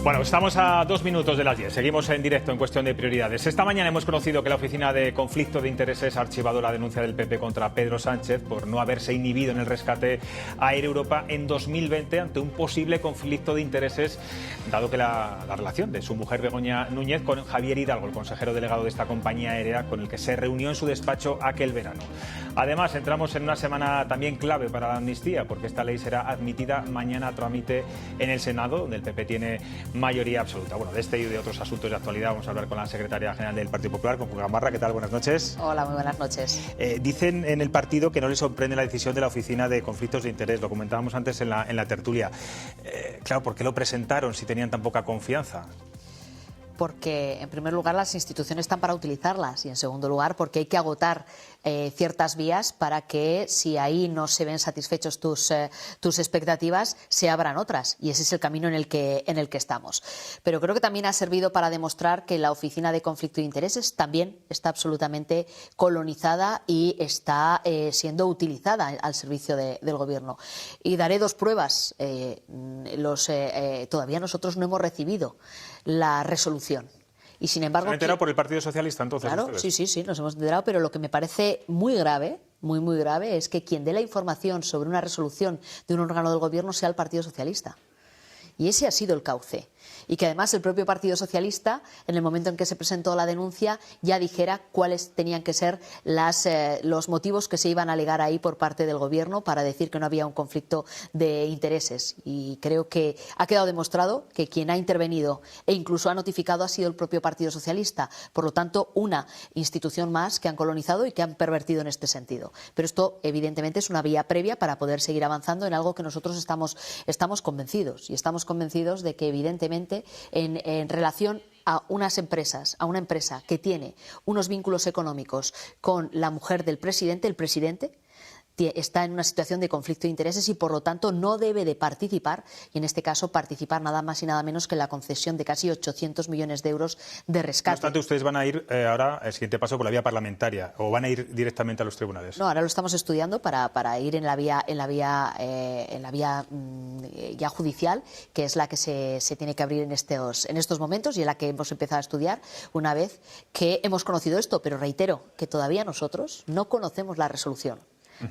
Bueno, estamos a 2 minutos de las 10. Seguimos en directo en Cuestión de Prioridades. Esta mañana hemos conocido que la Oficina de Conflicto de Intereses ha archivado la denuncia del PP contra Pedro Sánchez por no haberse inhibido en el rescate a Air Europa en 2020 ante un posible conflicto de intereses, dado que la relación de su mujer Begoña Núñez con Javier Hidalgo, el consejero delegado de esta compañía aérea, con el que se reunió en su despacho aquel verano. Además, entramos en una semana también clave para la amnistía, porque esta ley será admitida mañana a trámite en el Senado, donde el PP tiene mayoría absoluta. Bueno, de este y de otros asuntos de actualidad vamos a hablar con la secretaria general del Partido Popular, con Juan Gamarra. ¿Qué tal? Buenas noches. Hola, muy buenas noches. Dicen en el partido que no les sorprende la decisión de la Oficina de Conflictos de Interés. Lo comentábamos antes en la tertulia. Claro, ¿por qué lo presentaron si tenían tan poca confianza? Porque, en primer lugar, las instituciones están para utilizarlas y, en segundo lugar, porque hay que agotar ciertas vías para que, si ahí no se ven satisfechos tus expectativas, se abran otras. Y ese es el camino en el que estamos. Pero creo que también ha servido para demostrar que la Oficina de Conflicto de Intereses también está absolutamente colonizada y está siendo utilizada al servicio del Gobierno. Y daré dos pruebas. Todavía nosotros no hemos recibido la resolución. Y sin embargo, ¿se han enterado por el Partido Socialista entonces? Claro, sí, nos hemos enterado, pero lo que me parece muy grave, muy grave, es que quien dé la información sobre una resolución de un órgano del Gobierno sea el Partido Socialista. Y ese ha sido el cauce. Y que además el propio Partido Socialista, en el momento en que se presentó la denuncia, ya dijera cuáles tenían que ser los motivos que se iban a alegar ahí por parte del Gobierno para decir que no había un conflicto de intereses. Y creo que ha quedado demostrado que quien ha intervenido e incluso ha notificado ha sido el propio Partido Socialista. Por lo tanto, una institución más que han colonizado y que han pervertido en este sentido. Pero esto, evidentemente, es una vía previa para poder seguir avanzando en algo que nosotros estamos convencidos. Y estamos convencidos de que, evidentemente, en relación a una empresa que tiene unos vínculos económicos con la mujer del presidente, el presidente está en una situación de conflicto de intereses y, por lo tanto, no debe de participar, y en este caso participar nada más y nada menos que en la concesión de casi 800 millones de euros de rescate. No obstante, ustedes van a ir ahora, el siguiente paso, por la vía parlamentaria, o van a ir directamente a los tribunales. No, ahora lo estamos estudiando para ir en la vía ya judicial, que es la que se tiene que abrir en estos momentos y en la que hemos empezado a estudiar una vez que hemos conocido esto. Pero reitero que todavía nosotros no conocemos la resolución.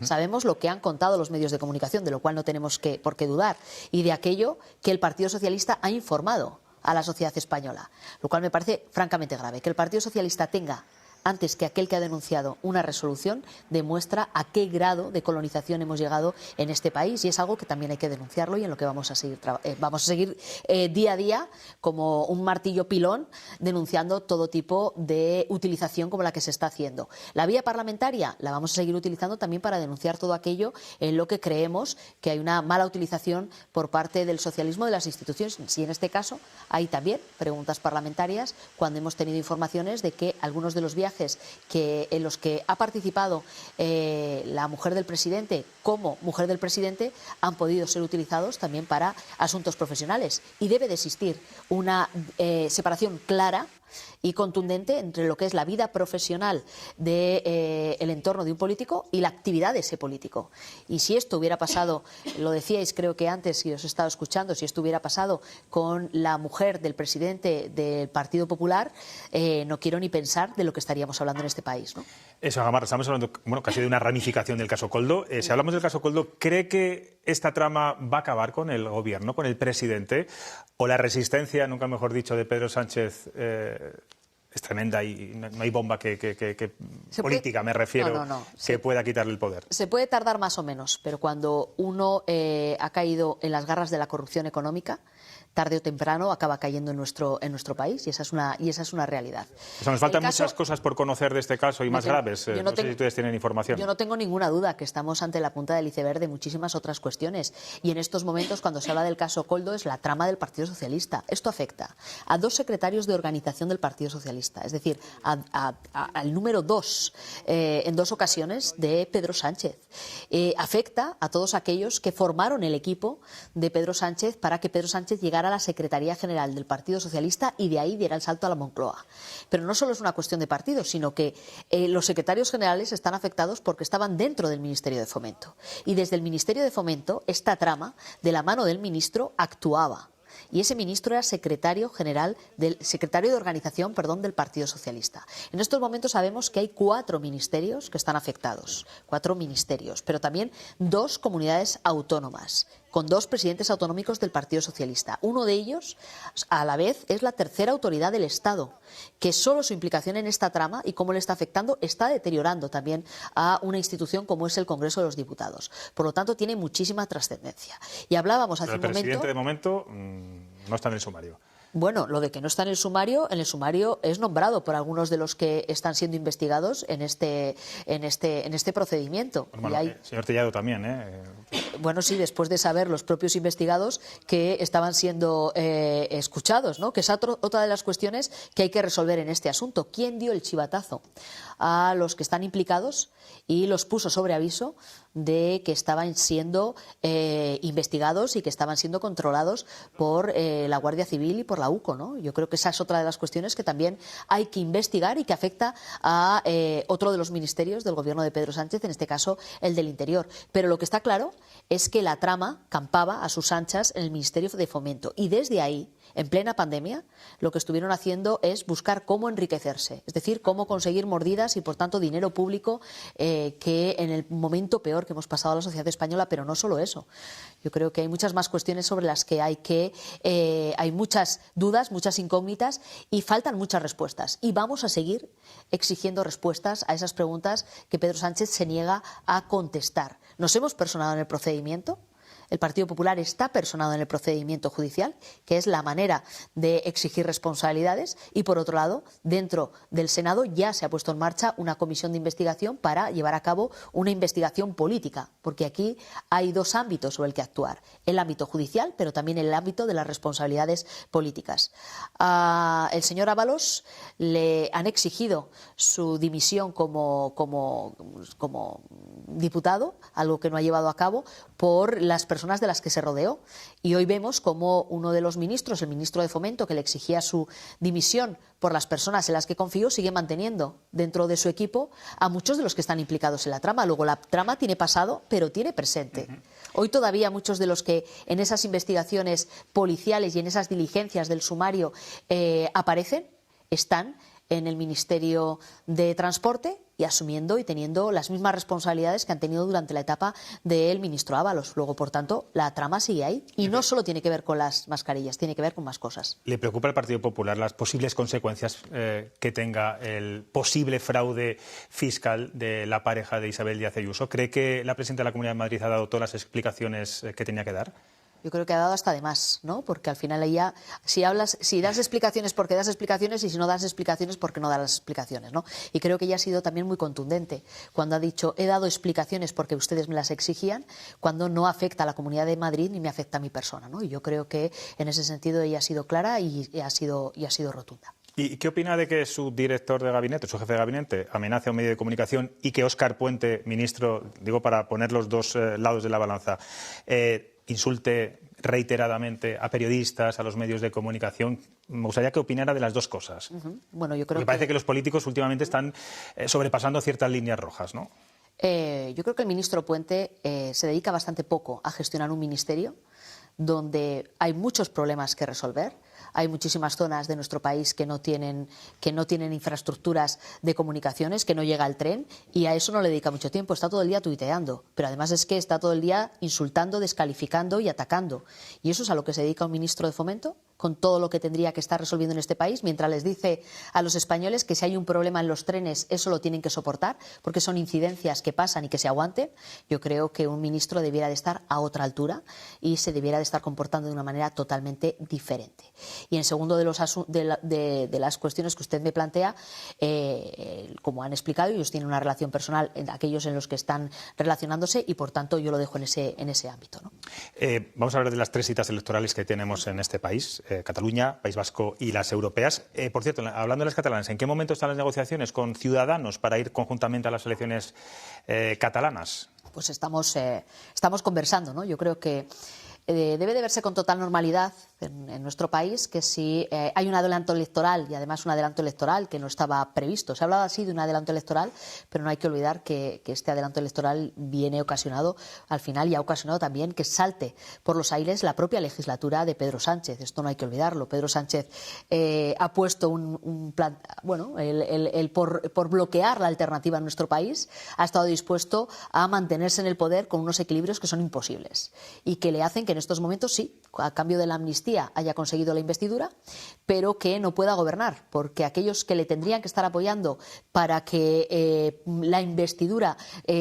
Sabemos lo que han contado los medios de comunicación, de lo cual no tenemos por qué dudar, y de aquello que el Partido Socialista ha informado a la sociedad española, lo cual me parece francamente grave. Que el Partido Socialista tenga, antes que aquel que ha denunciado, una resolución, demuestra a qué grado de colonización hemos llegado en este país, y es algo que también hay que denunciarlo y en lo que vamos a seguir día a día como un martillo pilón, denunciando todo tipo de utilización como la que se está haciendo. La vía parlamentaria la vamos a seguir utilizando también para denunciar todo aquello en lo que creemos que hay una mala utilización por parte del socialismo de las instituciones. Si en este caso hay también preguntas parlamentarias, cuando hemos tenido informaciones de que algunos de los viajes en los que ha participado la mujer del presidente como mujer del presidente han podido ser utilizados también para asuntos profesionales, y debe de existir una separación clara y contundente entre lo que es la vida profesional del entorno de un político y la actividad de ese político. Y si esto hubiera pasado, lo decíais creo que antes y os he estado escuchando, si esto hubiera pasado con la mujer del presidente del Partido Popular, no quiero ni pensar de lo que estaríamos hablando en este país, ¿no? Eso, Gamarra, estamos hablando casi de una ramificación del caso Koldo. Si hablamos del caso Koldo, ¿cree que esta trama va a acabar con el Gobierno, con el presidente? ¿O la resistencia, nunca mejor dicho, de Pedro Sánchez es tremenda y no hay bomba política, me refiero, que pueda quitarle el poder? Se puede tardar más o menos, pero cuando uno ha caído en las garras de la corrupción económica, tarde o temprano acaba cayendo en nuestro país, y esa es una realidad. O sea, nos faltan muchas cosas por conocer de este caso y más graves. No sé si ustedes tienen información. Yo no tengo ninguna duda que estamos ante la punta del iceberg de muchísimas otras cuestiones. Y en estos momentos, cuando se habla del caso Koldo, es la trama del Partido Socialista. Esto afecta a 2 secretarios de organización del Partido Socialista, es decir, al número 2 en 2 ocasiones de Pedro Sánchez. Afecta a todos aquellos que formaron el equipo de Pedro Sánchez para que Pedro Sánchez llegara a la Secretaría General del Partido Socialista y de ahí diera el salto a la Moncloa. Pero no solo es una cuestión de partidos, sino que los secretarios generales están afectados porque estaban dentro del Ministerio de Fomento. Y desde el Ministerio de Fomento, esta trama, de la mano del ministro, actuaba. y ese ministro era secretario de organización, del Partido Socialista. En estos momentos sabemos que hay 4 ministerios que están afectados, 4 ministerios, pero también 2 comunidades autónomas, con 2 presidentes autonómicos del Partido Socialista. Uno de ellos, a la vez, es la tercera autoridad del Estado, que solo su implicación en esta trama y cómo le está afectando está deteriorando también a una institución como es el Congreso de los Diputados. Por lo tanto, tiene muchísima trascendencia. Y hablábamos hace un momento... El presidente, de momento, no está en el sumario. Bueno, lo de que no está en el sumario es nombrado por algunos de los que están siendo investigados en este procedimiento. Bueno, señor Tellado también, Bueno, sí, después de saber los propios investigados que estaban siendo escuchados, ¿no? Que es otra de las cuestiones que hay que resolver en este asunto. ¿Quién dio el chivatazo a los que están implicados y los puso sobre aviso de que estaban siendo investigados y que estaban siendo controlados por la Guardia Civil y por la UCO, ¿no? Yo creo que esa es otra de las cuestiones que también hay que investigar y que afecta a otro de los ministerios del gobierno de Pedro Sánchez, en este caso el del Interior. Pero lo que está claro es que la trama campaba a sus anchas en el Ministerio de Fomento y desde ahí, en plena pandemia, lo que estuvieron haciendo es buscar cómo enriquecerse, es decir, cómo conseguir mordidas y, por tanto, dinero público que en el momento peor que hemos pasado a la sociedad española, pero no solo eso. Yo creo que hay muchas más cuestiones sobre las que hay muchas dudas, muchas incógnitas y faltan muchas respuestas. Y vamos a seguir exigiendo respuestas a esas preguntas que Pedro Sánchez se niega a contestar. Nos hemos personado en el procedimiento. El Partido Popular está personado en el procedimiento judicial, que es la manera de exigir responsabilidades, y por otro lado, dentro del Senado ya se ha puesto en marcha una comisión de investigación para llevar a cabo una investigación política, porque aquí hay 2 ámbitos sobre el que actuar, el ámbito judicial, pero también el ámbito de las responsabilidades políticas. El señor Ábalos le han exigido su dimisión como diputado, algo que no ha llevado a cabo por las personas de las que se rodeó. Y hoy vemos como uno de los ministros, el ministro de Fomento, que le exigía su dimisión por las personas en las que confió, sigue manteniendo dentro de su equipo a muchos de los que están implicados en la trama. Luego, la trama tiene pasado, pero tiene presente. Hoy todavía muchos de los que en esas investigaciones policiales y en esas diligencias del sumario aparecen, están en el Ministerio de Transporte y asumiendo y teniendo las mismas responsabilidades que han tenido durante la etapa del ministro Ábalos. Luego, por tanto, la trama sigue ahí y no solo tiene que ver con las mascarillas, tiene que ver con más cosas. ¿Le preocupa al Partido Popular las posibles consecuencias que tenga el posible fraude fiscal de la pareja de Isabel Díaz Ayuso? ¿Cree que la presidenta de la Comunidad de Madrid ha dado todas las explicaciones que tenía que dar? Yo creo que ha dado hasta de más, ¿no? Porque al final ella, si das explicaciones porque das explicaciones y si no das explicaciones porque no das las explicaciones, ¿no? Y creo que ella ha sido también muy contundente cuando ha dicho he dado explicaciones porque ustedes me las exigían, cuando no afecta a la Comunidad de Madrid ni me afecta a mi persona, ¿no? Y yo creo que en ese sentido ella ha sido clara y ha sido rotunda. ¿Y qué opina de que su director de gabinete, su jefe de gabinete, amenace a un medio de comunicación y que Óscar Puente, ministro, digo para poner los dos lados de la balanza, insulte reiteradamente a periodistas, a los medios de comunicación? Me gustaría que opinara de las dos cosas. Bueno, yo creo Porque parece que los políticos últimamente están sobrepasando ciertas líneas rojas, ¿no? Yo creo que el ministro Puente se dedica bastante poco a gestionar un ministerio donde hay muchos problemas que resolver. Hay muchísimas zonas de nuestro país que no tienen infraestructuras de comunicaciones, que no llega el tren, y a eso no le dedica mucho tiempo. Está todo el día tuiteando, pero además es que está todo el día insultando, descalificando y atacando. Y eso es a lo que se dedica un ministro de Fomento, con todo lo que tendría que estar resolviendo en este país, mientras les dice a los españoles que si hay un problema en los trenes, eso lo tienen que soportar, porque son incidencias que pasan y que se aguanten. Yo creo que un ministro debiera de estar a otra altura y se debiera de estar comportando de una manera totalmente diferente. Y en segundo de las cuestiones que usted me plantea, como han explicado, ellos tienen una relación personal, aquellos en los que están relacionándose, y por tanto yo lo dejo en ese ámbito, ¿no? Vamos a hablar de las 3 citas electorales que tenemos en este país. Cataluña, País Vasco y las europeas. Por cierto, hablando de las catalanas, ¿en qué momento están las negociaciones con Ciudadanos para ir conjuntamente a las elecciones catalanas? Pues estamos conversando, ¿no? Yo creo que Debe de verse con total normalidad en nuestro país que si hay un adelanto electoral, y además un adelanto electoral que no estaba previsto. Se ha hablado así de un adelanto electoral, pero no hay que olvidar que este adelanto electoral viene ocasionado al final y ha ocasionado también que salte por los aires la propia legislatura de Pedro Sánchez. Esto no hay que olvidarlo. Pedro Sánchez ha puesto un plan, bueno, por bloquear la alternativa en nuestro país, ha estado dispuesto a mantenerse en el poder con unos equilibrios que son imposibles y que le hacen que en estos momentos sí, a cambio de la amnistía, haya conseguido la investidura, pero que no pueda gobernar, porque aquellos que le tendrían que estar apoyando para que la investidura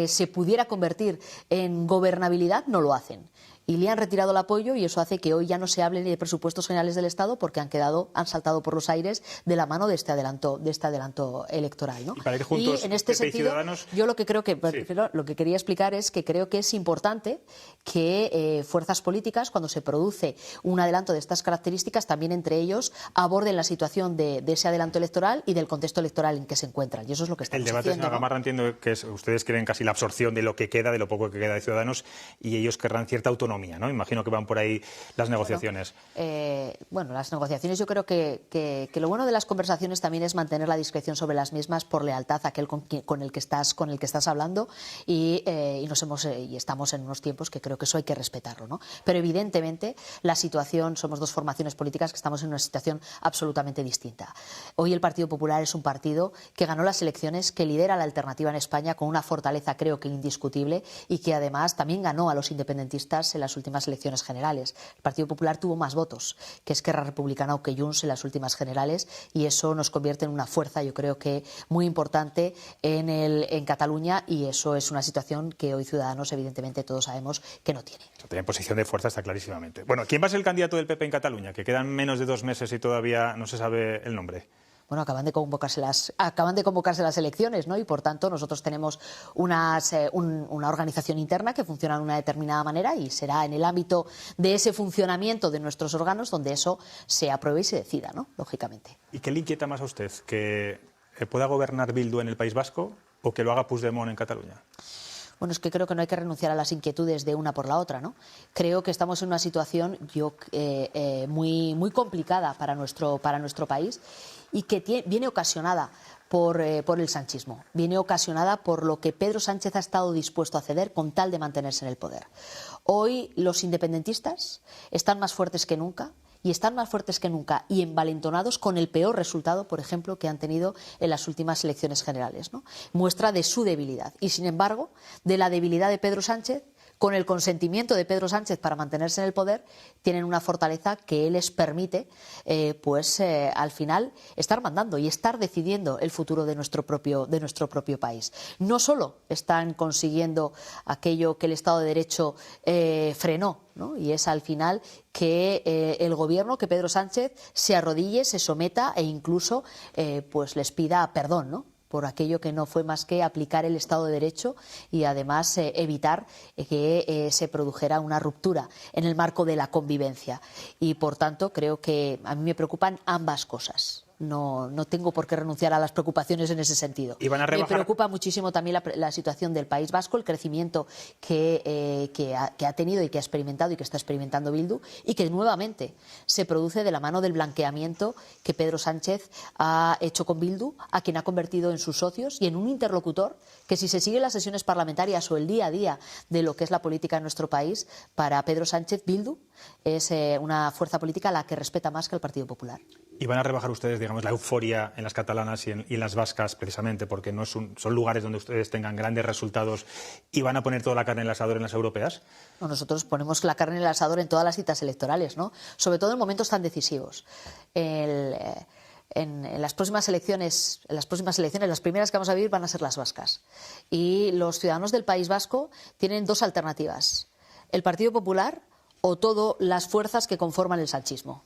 se pudiera convertir en gobernabilidad no lo hacen. Y le han retirado el apoyo y eso hace que hoy ya no se hable ni de presupuestos generales del Estado porque han saltado por los aires de la mano de este adelanto electoral, ¿no? Y para ir juntos, y en este PP y sentido, Ciudadanos... yo lo que creo que lo que quería explicar es que creo que es importante que fuerzas políticas, cuando se produce un adelanto de estas características, también entre ellos aborden la situación de ese adelanto electoral y del contexto electoral en que se encuentran. Y eso es lo que estamos haciendo. El debate, señora Gamarra, entiendo que ustedes quieren casi la absorción de lo que queda, de lo poco que queda de Ciudadanos, y ellos querrán cierta autonomía, ¿no? Imagino que van por ahí las negociaciones. Bueno, las negociaciones, yo creo que lo bueno de las conversaciones también es mantener la discreción sobre las mismas por lealtad a aquel con el que estás hablando y estamos en unos tiempos que creo que eso hay que respetarlo, ¿no? Pero evidentemente la situación, somos dos formaciones políticas que estamos en una situación absolutamente distinta. Hoy el Partido Popular es un partido que ganó las elecciones, que lidera la alternativa en España con una fortaleza creo que indiscutible y que además también ganó a los independentistas en las últimas elecciones generales. El Partido Popular tuvo más votos que Esquerra Republicana o que Junts en las últimas generales y eso nos convierte en una fuerza, yo creo que muy importante en Cataluña y eso es una situación que hoy Ciudadanos evidentemente todos sabemos que no tiene. Tiene posición de fuerza, está clarísimamente. Bueno, ¿quién va a ser el candidato del PP en Cataluña? Que quedan menos de 2 meses y todavía no se sabe el nombre. Bueno, acaban de convocarse las elecciones, ¿no? Y por tanto nosotros tenemos una organización interna que funciona de una determinada manera y será en el ámbito de ese funcionamiento de nuestros órganos donde eso se apruebe y se decida, ¿no? Lógicamente. ¿Y qué le inquieta más a usted? ¿Que pueda gobernar Bildu en el País Vasco o que lo haga Puigdemont en Cataluña? Bueno, es que creo que no hay que renunciar a las inquietudes de una por la otra, ¿no? Creo que estamos en una situación muy complicada para nuestro país y que viene ocasionada por el sanchismo, viene ocasionada por lo que Pedro Sánchez ha estado dispuesto a ceder con tal de mantenerse en el poder. Hoy los independentistas están más fuertes que nunca. Y están más fuertes que nunca y envalentonados con el peor resultado, por ejemplo, que han tenido en las últimas elecciones generales, ¿no? Muestra de su debilidad. Y, sin embargo, de la debilidad de Pedro Sánchez, con el consentimiento de Pedro Sánchez para mantenerse en el poder, tienen una fortaleza que les permite, al final, estar mandando y estar decidiendo el futuro de nuestro propio país. No solo están consiguiendo aquello que el Estado de Derecho frenó, ¿no? Y es al final que el gobierno, que Pedro Sánchez se arrodille, se someta e incluso les pida perdón, ¿no? Por aquello que no fue más que aplicar el Estado de Derecho y además evitar que se produjera una ruptura en el marco de la convivencia. Y por tanto creo que a mí me preocupan ambas cosas. No tengo por qué renunciar a las preocupaciones en ese sentido. ¿Y van a rebajar? Me preocupa muchísimo también la situación del País Vasco, el crecimiento que ha tenido y que ha experimentado y que está experimentando Bildu y que nuevamente se produce de la mano del blanqueamiento que Pedro Sánchez ha hecho con Bildu, a quien ha convertido en sus socios y en un interlocutor que, si se siguen las sesiones parlamentarias o el día a día de lo que es la política en nuestro país, para Pedro Sánchez Bildu es una fuerza política a la que respeta más que el Partido Popular. ¿Y van a rebajar ustedes, digamos, la euforia en las catalanas y en las vascas, precisamente, porque no son lugares donde ustedes tengan grandes resultados y van a poner toda la carne en el asador en las europeas? No, nosotros ponemos la carne en el asador en todas las citas electorales, ¿no? Sobre todo en momentos tan decisivos. En las próximas elecciones, las primeras que vamos a vivir van a ser las vascas. Y los ciudadanos del País Vasco tienen dos alternativas: el Partido Popular o todas las fuerzas que conforman el sanchismo.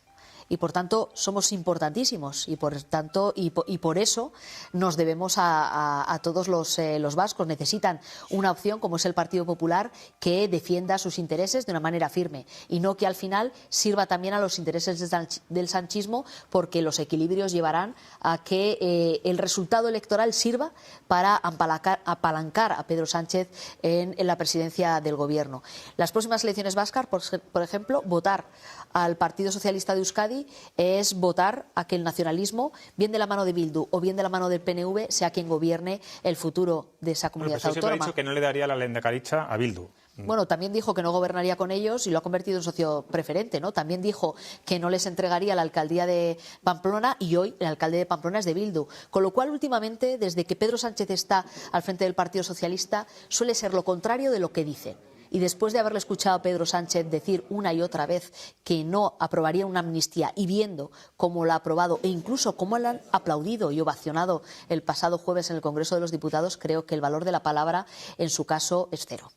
y por tanto somos importantísimos y por tanto y por eso nos debemos a todos los vascos. Necesitan una opción como es el Partido Popular que defienda sus intereses de una manera firme y no que al final sirva también a los intereses del sanchismo, porque los equilibrios llevarán a que el resultado electoral sirva para apalancar a Pedro Sánchez en la presidencia del gobierno. Las próximas elecciones vascas, por ejemplo, votar al Partido Socialista de Euskadi es votar a que el nacionalismo, bien de la mano de Bildu o bien de la mano del PNV, sea quien gobierne el futuro de esa comunidad autónoma. Siempre ha dicho que no le daría la lehendakaritza a Bildu. Bueno, también dijo que no gobernaría con ellos y lo ha convertido en socio preferente, ¿no? También dijo que no les entregaría la alcaldía de Pamplona y hoy el alcalde de Pamplona es de Bildu. Con lo cual, últimamente, desde que Pedro Sánchez está al frente del Partido Socialista, suele ser lo contrario de lo que dice. Y después de haberle escuchado a Pedro Sánchez decir una y otra vez que no aprobaría una amnistía y viendo cómo la ha aprobado e incluso cómo la han aplaudido y ovacionado el pasado jueves en el Congreso de los Diputados, creo que el valor de la palabra en su caso es cero.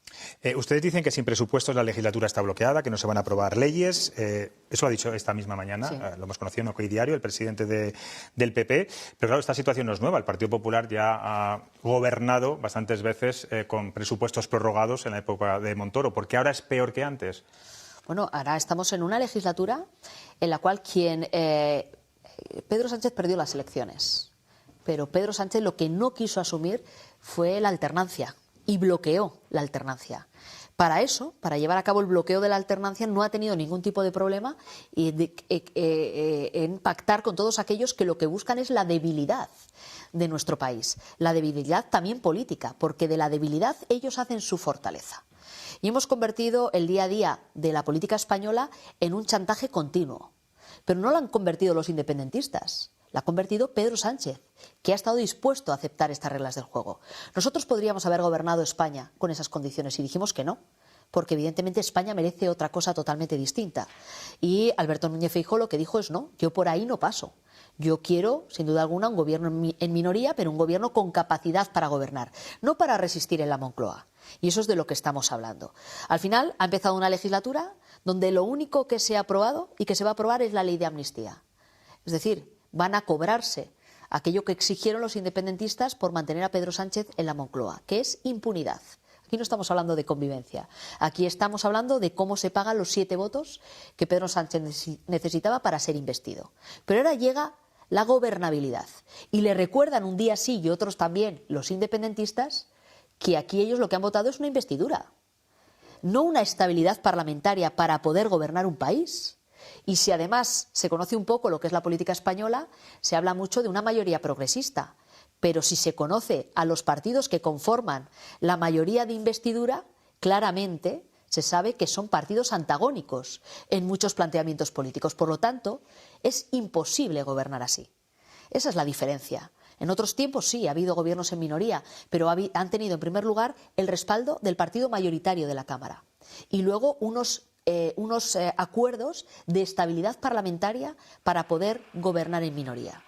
Ustedes dicen que sin presupuestos la legislatura está bloqueada, que no se van a aprobar leyes. Eso lo ha dicho esta misma mañana, sí. Lo hemos conocido en OK Diario, el presidente del PP. Pero claro, esta situación no es nueva. El Partido Popular ya ha gobernado bastantes veces con presupuestos prorrogados en la época de Montoro. ¿Por qué ahora es peor que antes? Bueno, ahora estamos en una legislatura en la cual Pedro Sánchez perdió las elecciones. Pero Pedro Sánchez lo que no quiso asumir fue la alternancia y bloqueó la alternancia. Para eso, para llevar a cabo el bloqueo de la alternancia, no ha tenido ningún tipo de problema en pactar con todos aquellos que lo que buscan es la debilidad de nuestro país. La debilidad también política, porque de la debilidad ellos hacen su fortaleza. Y hemos convertido el día a día de la política española en un chantaje continuo. Pero no lo han convertido los independentistas. La ha convertido Pedro Sánchez, que ha estado dispuesto a aceptar estas reglas del juego. Nosotros podríamos haber gobernado España con esas condiciones y dijimos que no, porque evidentemente España merece otra cosa totalmente distinta. Y Alberto Núñez Feijóo lo que dijo es no, yo por ahí no paso. Yo quiero, sin duda alguna, un gobierno en minoría, pero un gobierno con capacidad para gobernar, no para resistir en la Moncloa. Y eso es de lo que estamos hablando. Al final ha empezado una legislatura donde lo único que se ha aprobado y que se va a aprobar es la ley de amnistía. Es decir, van a cobrarse aquello que exigieron los independentistas por mantener a Pedro Sánchez en la Moncloa, que es impunidad. Aquí no estamos hablando de convivencia. Aquí estamos hablando de cómo se pagan los 7 votos que Pedro Sánchez necesitaba para ser investido. Pero ahora llega la gobernabilidad. Y le recuerdan un día sí y otros también los independentistas que aquí ellos lo que han votado es una investidura, no una estabilidad parlamentaria para poder gobernar un país. Y si además se conoce un poco lo que es la política española, se habla mucho de una mayoría progresista. Pero si se conoce a los partidos que conforman la mayoría de investidura, claramente se sabe que son partidos antagónicos en muchos planteamientos políticos. Por lo tanto, es imposible gobernar así. Esa es la diferencia. En otros tiempos sí, ha habido gobiernos en minoría, pero han tenido en primer lugar el respaldo del partido mayoritario de la Cámara. Y luego unos acuerdos de estabilidad parlamentaria para poder gobernar en minoría.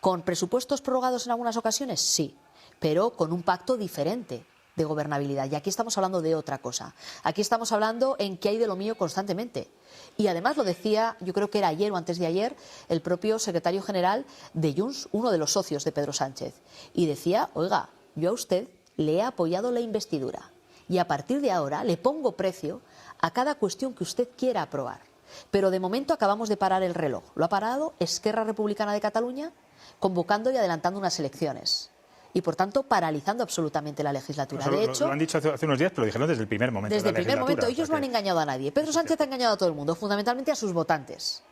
¿Con presupuestos prorrogados en algunas ocasiones? Sí, pero con un pacto diferente de gobernabilidad. Y aquí estamos hablando de otra cosa. Aquí estamos hablando en que hay de lo mío constantemente. Y además lo decía, yo creo que era ayer o antes de ayer, el propio secretario general de Junts, uno de los socios de Pedro Sánchez. Y decía, oiga, yo a usted le he apoyado la investidura. Y a partir de ahora le pongo precio a cada cuestión que usted quiera aprobar. Pero de momento acabamos de parar el reloj. Lo ha parado Esquerra Republicana de Cataluña, convocando y adelantando unas elecciones. Y, por tanto, paralizando absolutamente la legislatura. De hecho, lo han dicho hace unos días, pero lo dijeron desde el primer momento. Desde el primer momento. Ellos no han engañado a nadie. Pedro Sánchez ha engañado a todo el mundo, fundamentalmente a sus votantes,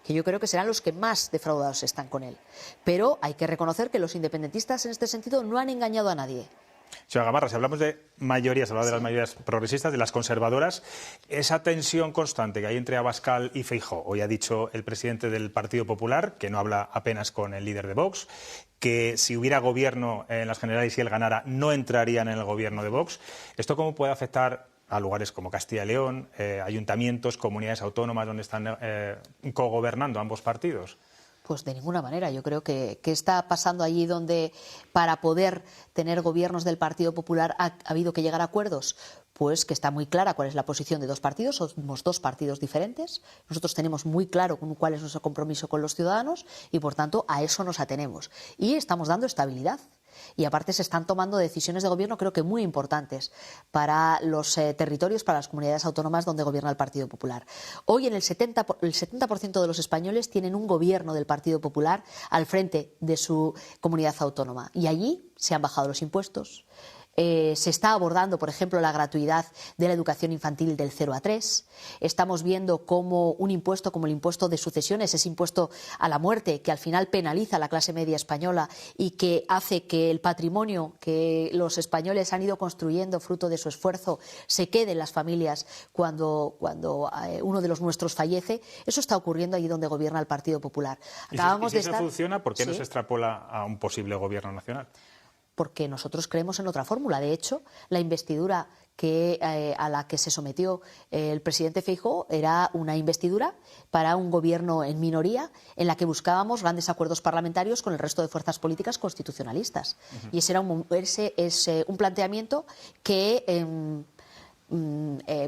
que yo creo que serán los que más defraudados están con él. Pero hay que reconocer que los independentistas, en este sentido, no han engañado a nadie. Señora Gamarra, si hablamos de mayorías, hablamos de las mayorías progresistas, de las conservadoras, esa tensión constante que hay entre Abascal y Feijóo. Hoy ha dicho el presidente del Partido Popular, que no habla apenas con el líder de Vox, que si hubiera gobierno en las generales y él ganara, no entrarían en el gobierno de Vox. ¿Esto cómo puede afectar a lugares como Castilla y León, ayuntamientos, comunidades autónomas donde están cogobernando ambos partidos? Pues de ninguna manera. Yo creo que está pasando allí donde para poder tener gobiernos del Partido Popular ha habido que llegar a acuerdos. Pues que está muy clara cuál es la posición de dos partidos, somos dos partidos diferentes, nosotros tenemos muy claro cuál es nuestro compromiso con los ciudadanos y por tanto a eso nos atenemos. Y estamos dando estabilidad. Y aparte se están tomando decisiones de gobierno creo que muy importantes para los territorios, para las comunidades autónomas donde gobierna el Partido Popular. Hoy el 70% de los españoles tienen un gobierno del Partido Popular al frente de su comunidad autónoma y allí se han bajado los impuestos. Se está abordando, por ejemplo, la gratuidad de la educación infantil del 0 a 3. Estamos viendo cómo un impuesto como el impuesto de sucesiones, ese impuesto a la muerte, que al final penaliza a la clase media española y que hace que el patrimonio que los españoles han ido construyendo fruto de su esfuerzo se quede en las familias cuando uno de los nuestros fallece. Eso está ocurriendo allí donde gobierna el Partido Popular. ¿Y si eso funciona, por qué no se extrapola a un posible gobierno nacional? Porque nosotros creemos en otra fórmula. De hecho, la investidura a la que se sometió el presidente Feijóo era una investidura para un gobierno en minoría en la que buscábamos grandes acuerdos parlamentarios con el resto de fuerzas políticas constitucionalistas. Y ese es un planteamiento que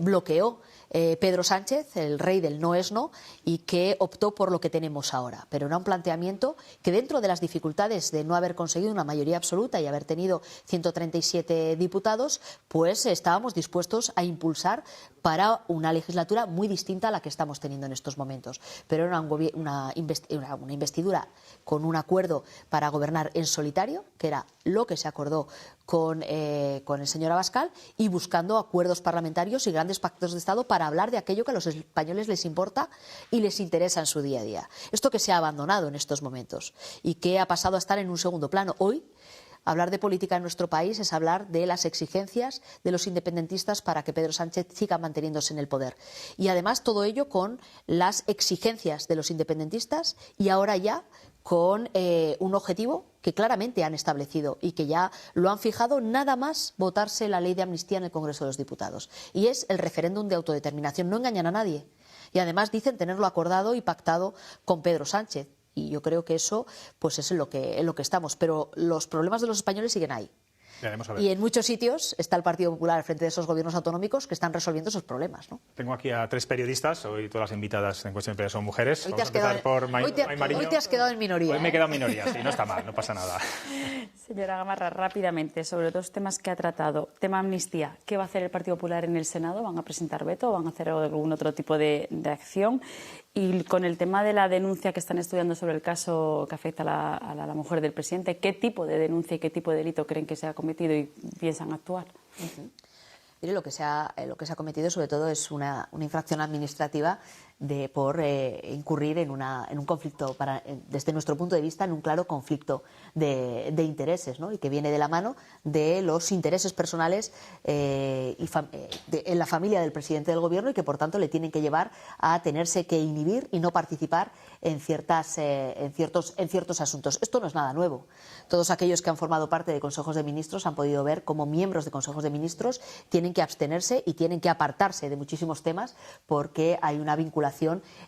bloqueó Pedro Sánchez, el rey del no es no, y que optó por lo que tenemos ahora. Pero era un planteamiento que dentro de las dificultades de no haber conseguido una mayoría absoluta y haber tenido 137 diputados, pues estábamos dispuestos a impulsar para una legislatura muy distinta a la que estamos teniendo en estos momentos. Pero era una investidura con un acuerdo para gobernar en solitario, que era lo que se acordó con el señor Abascal, y buscando acuerdos parlamentarios y grandes pactos de Estado para hablar de aquello que a los españoles les importa y les interesa en su día a día. Esto que se ha abandonado en estos momentos y que ha pasado a estar en un segundo plano. Hoy, hablar de política en nuestro país es hablar de las exigencias de los independentistas para que Pedro Sánchez siga manteniéndose en el poder. Y además todo ello con las exigencias de los independentistas y ahora ya con un objetivo que claramente han establecido y que ya lo han fijado nada más votarse la ley de amnistía en el Congreso de los Diputados. Y es el referéndum de autodeterminación. No engañan a nadie. Y además dicen tenerlo acordado y pactado con Pedro Sánchez. Y yo creo que eso pues es en lo que estamos. Pero los problemas de los españoles siguen ahí. Y en muchos sitios está el Partido Popular al frente de esos gobiernos autonómicos que están resolviendo esos problemas, ¿no? Tengo aquí a tres periodistas, hoy todas las invitadas en Cuestión de Periodistas son mujeres. Hoy te has quedado en minoría. Hoy me he quedado en minoría, sí, no está mal, no pasa nada. Señora Gamarra, rápidamente, sobre dos temas que ha tratado. Tema amnistía, ¿qué va a hacer el Partido Popular en el Senado? ¿Van a presentar veto o van a hacer algún otro tipo de acción? Y con el tema de la denuncia que están estudiando sobre el caso que afecta a la mujer del presidente, ¿qué tipo de denuncia y qué tipo de delito creen que se ha cometido y piensan actuar? Mire, lo que se ha cometido sobre todo es una infracción administrativa por incurrir en un conflicto, desde nuestro punto de vista, en un claro conflicto de intereses, ¿no? Y que viene de la mano de los intereses personales en la familia del presidente del gobierno y que por tanto le tienen que llevar a tenerse que inhibir y no participar en ciertos asuntos. Esto no es nada nuevo. Todos aquellos que han formado parte de consejos de ministros han podido ver cómo miembros de consejos de ministros tienen que abstenerse y tienen que apartarse de muchísimos temas porque hay una vinculación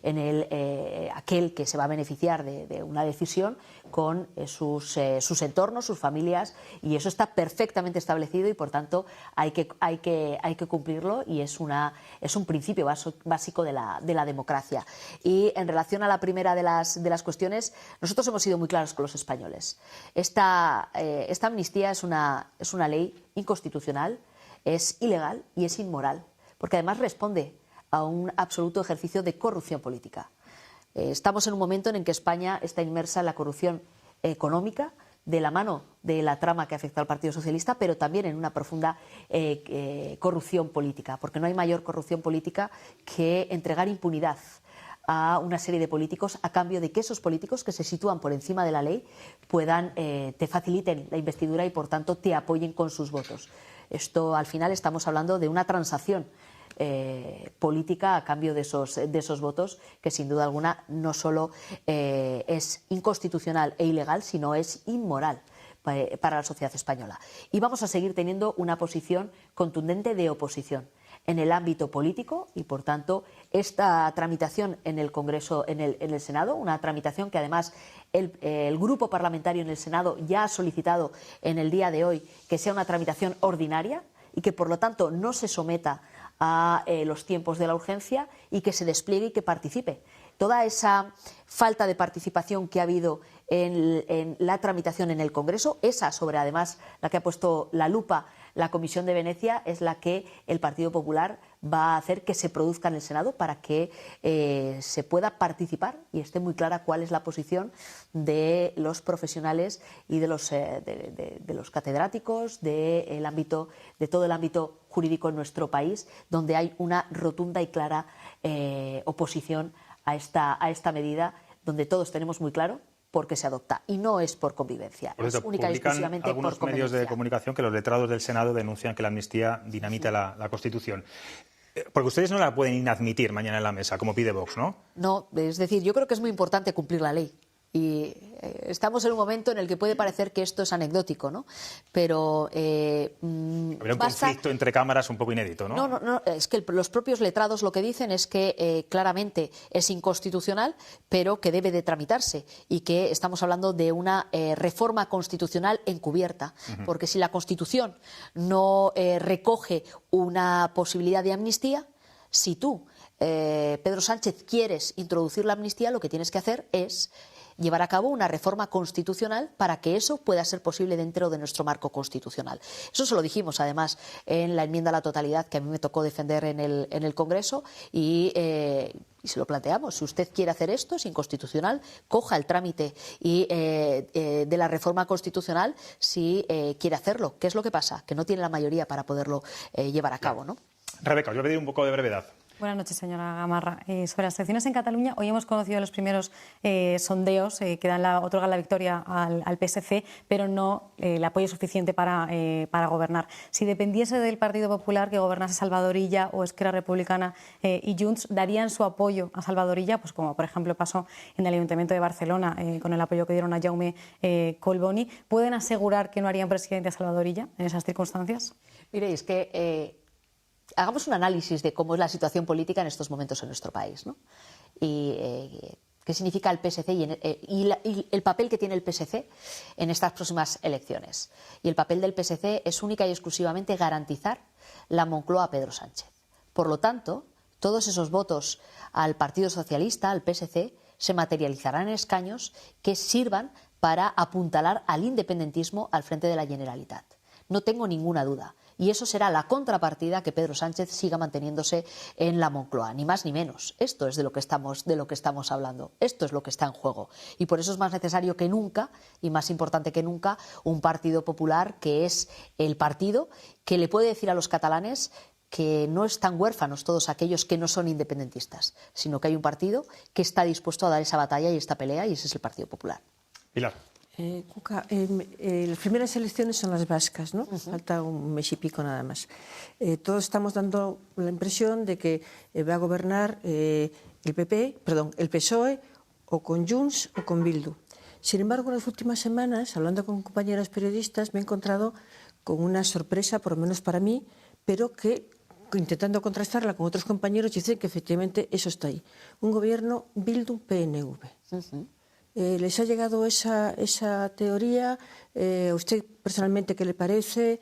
en aquel que se va a beneficiar de una decisión con sus entornos, sus familias, y eso está perfectamente establecido y por tanto hay que cumplirlo y es un principio básico de la democracia. Y en relación a la primera de las cuestiones, nosotros hemos sido muy claros con los españoles. Esta amnistía es una ley inconstitucional, es ilegal y es inmoral, porque además responde a un absoluto ejercicio de corrupción política. Estamos en un momento en el que España está inmersa en la corrupción económica de la mano de la trama que afecta al Partido Socialista, pero también en una profunda corrupción política, porque no hay mayor corrupción política que entregar impunidad a una serie de políticos a cambio de que esos políticos que se sitúan por encima de la ley te faciliten la investidura y por tanto te apoyen con sus votos. Esto al final estamos hablando de una transacción política a cambio de esos votos que sin duda alguna no solo es inconstitucional e ilegal, sino es inmoral para la sociedad española. Y vamos a seguir teniendo una posición contundente de oposición. en el ámbito político y, por tanto, esta tramitación en el Congreso, en el Senado, una tramitación que además el grupo parlamentario en el Senado ya ha solicitado en el día de hoy que sea una tramitación ordinaria y que, por lo tanto, no se someta a los tiempos de la urgencia y que se despliegue y que participe. Toda esa falta de participación que ha habido en la tramitación en el Congreso, esa sobre además la que ha puesto la lupa la Comisión de Venecia, es la que el Partido Popular va a hacer que se produzca en el Senado para que se pueda participar y esté muy clara cuál es la posición de los profesionales y de los catedráticos de todo el ámbito jurídico en nuestro país, donde hay una rotunda y clara oposición a esta medida, donde todos tenemos muy claro por qué se adopta. Y no es por convivencia, es única y exclusivamente por conveniencia. Algunos medios de comunicación que los letrados del Senado denuncian que la amnistía dinamita la Constitución. Porque ustedes no la pueden inadmitir mañana en la mesa, como pide Vox, ¿no? No, es decir, yo creo que es muy importante cumplir la ley. Y estamos en un momento en el que puede parecer que esto es anecdótico, ¿no? Pero habría un conflicto entre cámaras un poco inédito, ¿no? No, es que los propios letrados lo que dicen es que claramente es inconstitucional, pero que debe de tramitarse y que estamos hablando de una reforma constitucional encubierta, porque si la Constitución no recoge una posibilidad de amnistía, si tú, Pedro Sánchez, quieres introducir la amnistía, lo que tienes que hacer es llevar a cabo una reforma constitucional para que eso pueda ser posible dentro de nuestro marco constitucional. Eso se lo dijimos, además, en la enmienda a la totalidad que a mí me tocó defender en el Congreso y se lo planteamos. Si usted quiere hacer esto, es inconstitucional, coja el trámite de la reforma constitucional si quiere hacerlo. ¿Qué es lo que pasa? Que no tiene la mayoría para poderlo llevar a cabo, ¿no? Rebeca, os voy a pedir un poco de brevedad. Buenas noches, señora Gamarra. Sobre las elecciones en Cataluña, hoy hemos conocido los primeros sondeos que otorgan la victoria al PSC, pero no el apoyo suficiente para gobernar. Si dependiese del Partido Popular que gobernase Salvador Illa o Esquerra Republicana y Junts, ¿darían su apoyo a Salvador Illa? Pues como, por ejemplo, pasó en el Ayuntamiento de Barcelona con el apoyo que dieron a Jaume Collboni. ¿Pueden asegurar que no harían presidente a Salvador Illa en esas circunstancias? Mire, es que hagamos un análisis de cómo es la situación política en estos momentos en nuestro país, ¿no? Y qué significa el PSC y el papel que tiene el PSC en estas próximas elecciones. Y el papel del PSC es única y exclusivamente garantizar la Moncloa a Pedro Sánchez. Por lo tanto, todos esos votos al Partido Socialista, al PSC, se materializarán en escaños que sirvan para apuntalar al independentismo al frente de la Generalitat. No tengo ninguna duda. Y eso será la contrapartida que Pedro Sánchez siga manteniéndose en la Moncloa, ni más ni menos. Esto es de lo que estamos hablando. Esto es lo que está en juego. Y por eso es más necesario que nunca, y más importante que nunca, un Partido Popular que es el partido que le puede decir a los catalanes que no están huérfanos todos aquellos que no son independentistas, sino que hay un partido que está dispuesto a dar esa batalla y esta pelea, y ese es el Partido Popular. Pilar. Cuca, las primeras elecciones son las vascas, ¿no? Falta un mes y pico nada más. Todos estamos dando la impresión de que va a gobernar el PSOE o con Junts o con Bildu. Sin embargo, en las últimas semanas, hablando con compañeros periodistas, me he encontrado con una sorpresa, por lo menos para mí, pero que, intentando contrastarla con otros compañeros, dicen que efectivamente eso está ahí. Un gobierno Bildu-PNV. ¿Les ha llegado esa teoría? ¿A usted personalmente qué le parece?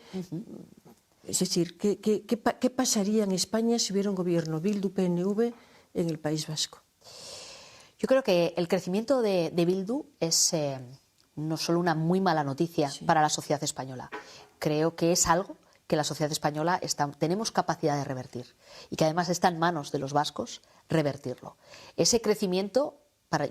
Es decir, ¿qué pasaría en España si hubiera un gobierno Bildu-PNV en el País Vasco? Yo creo que el crecimiento de Bildu es no solo una muy mala noticia para la sociedad española. Creo que es algo que la sociedad española tenemos capacidad de revertir y que además está en manos de los vascos revertirlo. Ese crecimiento,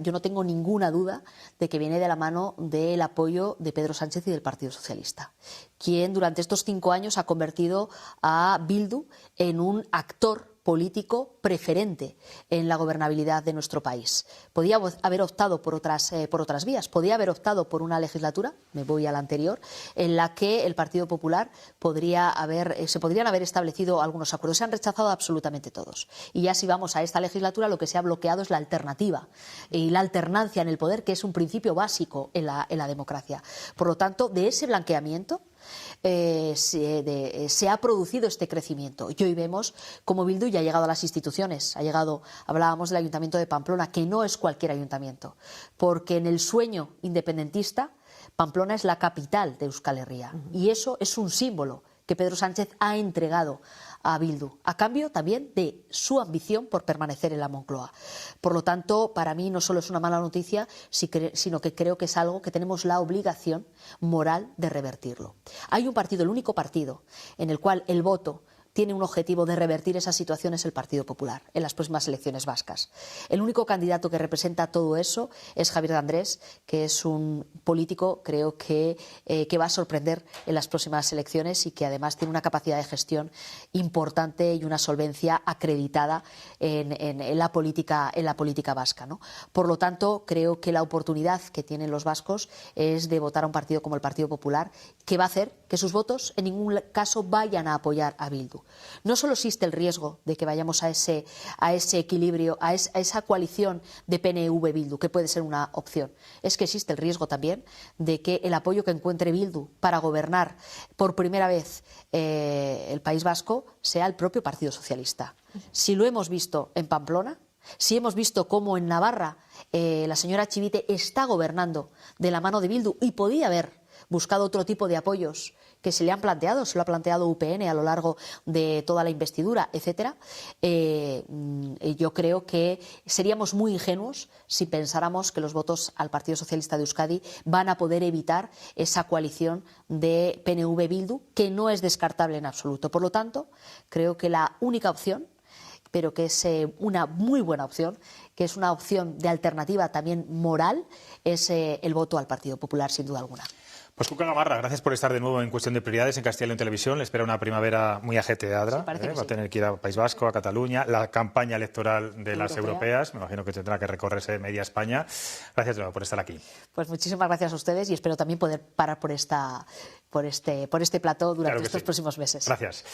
yo no tengo ninguna duda de que viene de la mano del apoyo de Pedro Sánchez y del Partido Socialista, quien durante estos 5 años ha convertido a Bildu en un actor político preferente en la gobernabilidad de nuestro país. Podía haber optado por otras vías, podía haber optado por una legislatura, me voy a la anterior, en la que el Partido Popular se podrían haber establecido algunos acuerdos. Se han rechazado absolutamente todos. Y ya si vamos a esta legislatura, lo que se ha bloqueado es la alternativa y la alternancia en el poder, que es un principio básico en la democracia. Por lo tanto, de ese blanqueamiento se ha producido este crecimiento. Y hoy vemos cómo Bildu ya ha llegado a las instituciones. Hablábamos del Ayuntamiento de Pamplona, que no es cualquier ayuntamiento, porque en el sueño independentista Pamplona es la capital de Euskal Herria. Y eso es un símbolo que Pedro Sánchez ha entregado a Bildu, a cambio también de su ambición por permanecer en la Moncloa. Por lo tanto, para mí no solo es una mala noticia, sino que creo que es algo que tenemos la obligación moral de revertirlo. Hay un partido, el único partido, en el cual el voto tiene un objetivo de revertir esa situación, es el Partido Popular en las próximas elecciones vascas. El único candidato que representa todo eso es Javier de Andrés, que es un político, creo que va a sorprender en las próximas elecciones y que además tiene una capacidad de gestión importante y una solvencia acreditada en la política vasca, ¿no? Por lo tanto, creo que la oportunidad que tienen los vascos es de votar a un partido como el Partido Popular, que va a hacer que sus votos en ningún caso vayan a apoyar a Bildu. No solo existe el riesgo de que vayamos a ese equilibrio, a esa coalición de PNV-Bildu, que puede ser una opción, es que existe el riesgo también de que el apoyo que encuentre Bildu para gobernar por primera vez el País Vasco sea el propio Partido Socialista. Si lo hemos visto en Pamplona, si hemos visto cómo en Navarra la señora Chivite está gobernando de la mano de Bildu y podía haber buscado otro tipo de apoyos que se le han planteado, se lo ha planteado UPN a lo largo de toda la investidura, etcétera, yo creo que seríamos muy ingenuos si pensáramos que los votos al Partido Socialista de Euskadi van a poder evitar esa coalición de PNV-Bildu, que no es descartable en absoluto. Por lo tanto, creo que la única opción, pero que es una muy buena opción, que es una opción de alternativa también moral, es el voto al Partido Popular, sin duda alguna. Pues Cuca Gamarra, gracias por estar de nuevo en Cuestión de Prioridades en Castilla y León Televisión. Le espera una primavera muy ajetreada. Sí, parece que Va a sí. tener que ir a País Vasco, a Cataluña, la campaña electoral de las europeas. Me imagino que tendrá que recorrerse media España. Gracias de nuevo por estar aquí. Pues muchísimas gracias a ustedes y espero también poder parar por este plató durante estos próximos meses. Gracias.